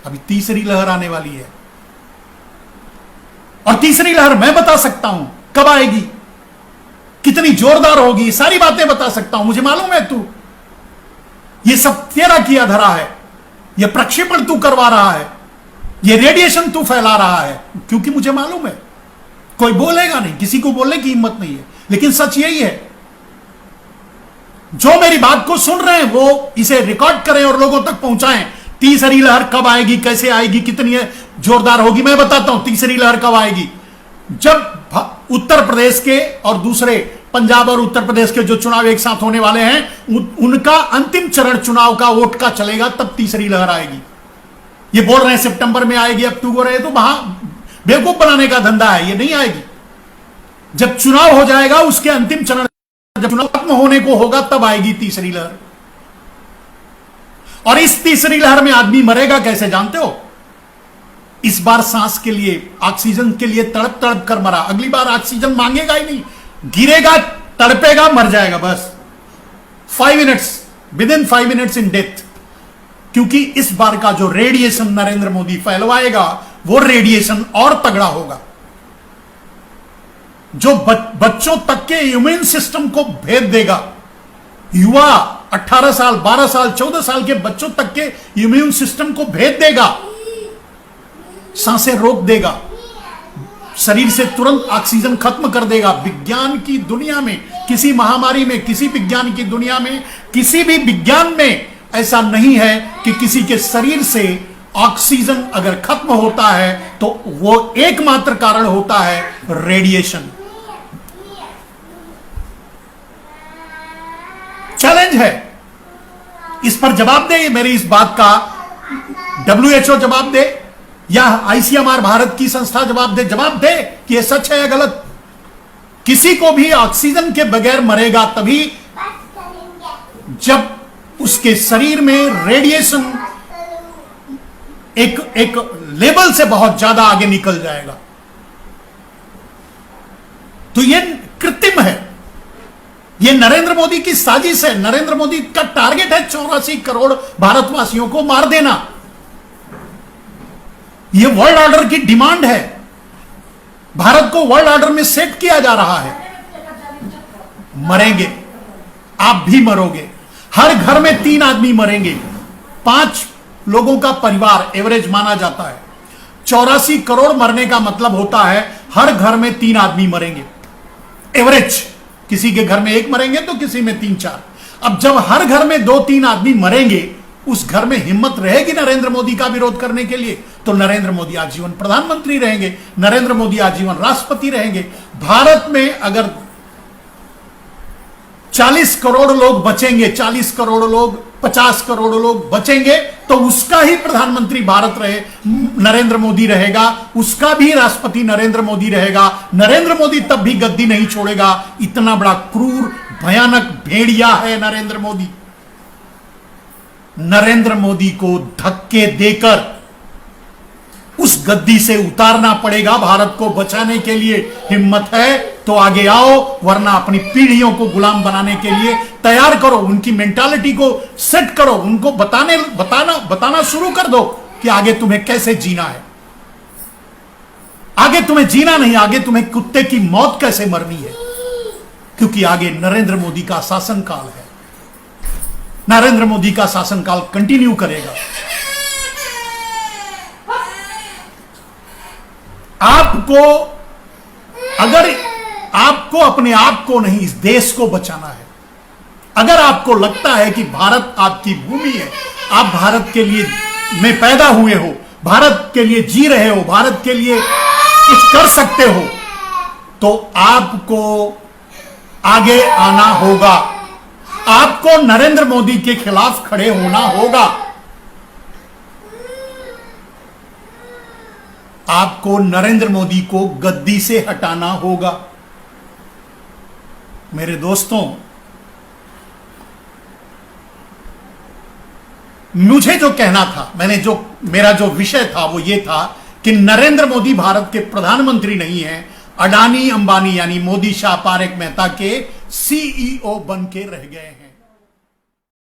अभी तीसरी लहर आने वाली है, और तीसरी लहर मैं बता सकता हूं कब आएगी, कितनी जोरदार होगी, सारी बातें बता सकता हूं। मुझे मालूम है तू, ये सब तेरा किया धरा है, ये प्रक्षेपण तू करवा रहा है, ये रेडिएशन तू फैला रहा है, क्योंकि मुझे मालूम है। कोई बोलेगा नहीं, किसी को बोलने की हिम्मत नहीं है, लेकिन सच यही है। जो मेरी बात को सुन रहे हैं वो इसे रिकॉर्ड करें और लोगों तक पहुंचाएं। तीसरी लहर कब आएगी, कैसे आएगी, कितनी जोरदार होगी, मैं बताता हूं। तीसरी लहर कब आएगी? जब उत्तर प्रदेश के और दूसरे पंजाब और उत्तर प्रदेश के जो चुनाव एक साथ होने वाले हैं, उनका अंतिम चरण चुनाव का वोट का चलेगा, तब तीसरी लहर आएगी। ये बोल रहे हैं सितंबर में आएगी, अक्टूबर है, तो वहां बेवकूफ बनाने का धंधा है, ये नहीं आएगी। जब चुनाव हो जाएगा, उसके अंतिम चरण, जब चुनाव खत्म होने को होगा, तब आएगी तीसरी लहर। और इस तीसरी लहर में आदमी मरेगा कैसे जानते हो? इस बार सांस के लिए, ऑक्सीजन के लिए तड़प तड़प कर मरा, अगली बार ऑक्सीजन मांगेगा ही नहीं, गिरेगा, तड़पेगा, मर जाएगा बस। 5 minutes, with in 5 minutes in death. क्योंकि इस बार का जो रेडिएशन नरेंद्र मोदी फैलवाएगा, वो रेडिएशन और तगड़ा होगा, जो बच्चों तक के इम्यून सिस्टम को भेद देगा। युवा 18 साल, 12 साल, 14 साल के बच्चों तक के इम्यून सिस्टम को भेद देगा, सांसें रोक देगा, शरीर से तुरंत ऑक्सीजन खत्म कर देगा। विज्ञान की दुनिया में, किसी महामारी में, किसी विज्ञान की दुनिया में, किसी भी विज्ञान में ऐसा नहीं है कि किसी के शरीर से ऑक्सीजन अगर खत्म होता है तो वो एकमात्र कारण होता है रेडिएशन। चैलेंज है, इस पर जवाब दे, मेरी इस बात का WHO जवाब दे, या ICMR भारत की संस्था जवाब दे कि यह सच है या गलत। किसी को भी ऑक्सीजन के बगैर मरेगा तभी जब उसके शरीर में रेडिएशन एक लेवल से बहुत ज्यादा आगे निकल जाएगा। तो यह कृत्रिम है, यह नरेंद्र मोदी की साजिश है। नरेंद्र मोदी का टारगेट है 84 करोड़ भारतवासियों को मार देना। यह वर्ल्ड ऑर्डर की डिमांड है, भारत को वर्ल्ड ऑर्डर में सेट किया जा रहा है। मरेंगे, आप भी मरोगे, हर घर में 3 आदमी मरेंगे, 5 लोगों का परिवार एवरेज माना जाता है। 84 करोड़ मरने का मतलब होता है हर घर में 3 आदमी मरेंगे एवरेज। किसी के घर में 1 मरेंगे तो किसी में 3-4। अब जब हर घर में 2-3 आदमी मरेंगे, उस घर में हिम्मत रहेगी नरेंद्र मोदी का विरोध करने के लिए? तो नरेंद्र मोदी आजीवन प्रधानमंत्री रहेंगे, नरेंद्र मोदी आजीवन राष्ट्रपति रहेंगे। भारत में अगर 40 करोड़ लोग बचेंगे, 40 करोड़ लोग, 50 करोड़ लोग बचेंगे, तो उसका ही प्रधानमंत्री भारत रहे, नरेंद्र मोदी रहेगा, उसका भी राष्ट्रपति नरेंद्र मोदी रहेगा। नरेंद्र मोदी तब भी गद्दी नहीं छोड़ेगा। इतना बड़ा क्रूर, भयानक भेड़िया है नरेंद्र मोदी। नरेंद्र मोदी को धक्के देकर उस गद्दी से उतारना पड़ेगा। भारत को बचाने के लिए हिम्मत है तो आगे आओ, वरना अपनी पीढ़ियों को गुलाम बनाने के लिए तैयार करो। उनकी मेंटालिटी को सेट करो, उनको बताना शुरू कर दो कि आगे तुम्हें कैसे जीना है। आगे तुम्हें जीना नहीं, आगे तुम्हें कुत्ते की मौत कैसे मरनी है, क्योंकि आगे नरेंद्र मोदी का शासनकाल है। नरेंद्र मोदी का शासनकाल कंटिन्यू करेगा। अगर आपको अपने आप को नहीं, इस देश को बचाना है, अगर आपको लगता है कि भारत आपकी भूमि है, आप भारत के लिए में पैदा हुए हो, भारत के लिए जी रहे हो, भारत के लिए कुछ कर सकते हो, तो आपको आगे आना होगा। आपको नरेंद्र मोदी के खिलाफ खड़े होना होगा। आपको नरेंद्र मोदी को गद्दी से हटाना होगा। मेरे दोस्तों, मुझे जो कहना था, मेरा जो विषय था वो ये था कि नरेंद्र मोदी भारत के प्रधानमंत्री नहीं है, अडानी अंबानी यानी मोदी शाह पारेख मेहता के CEO बन के रह गए हैं।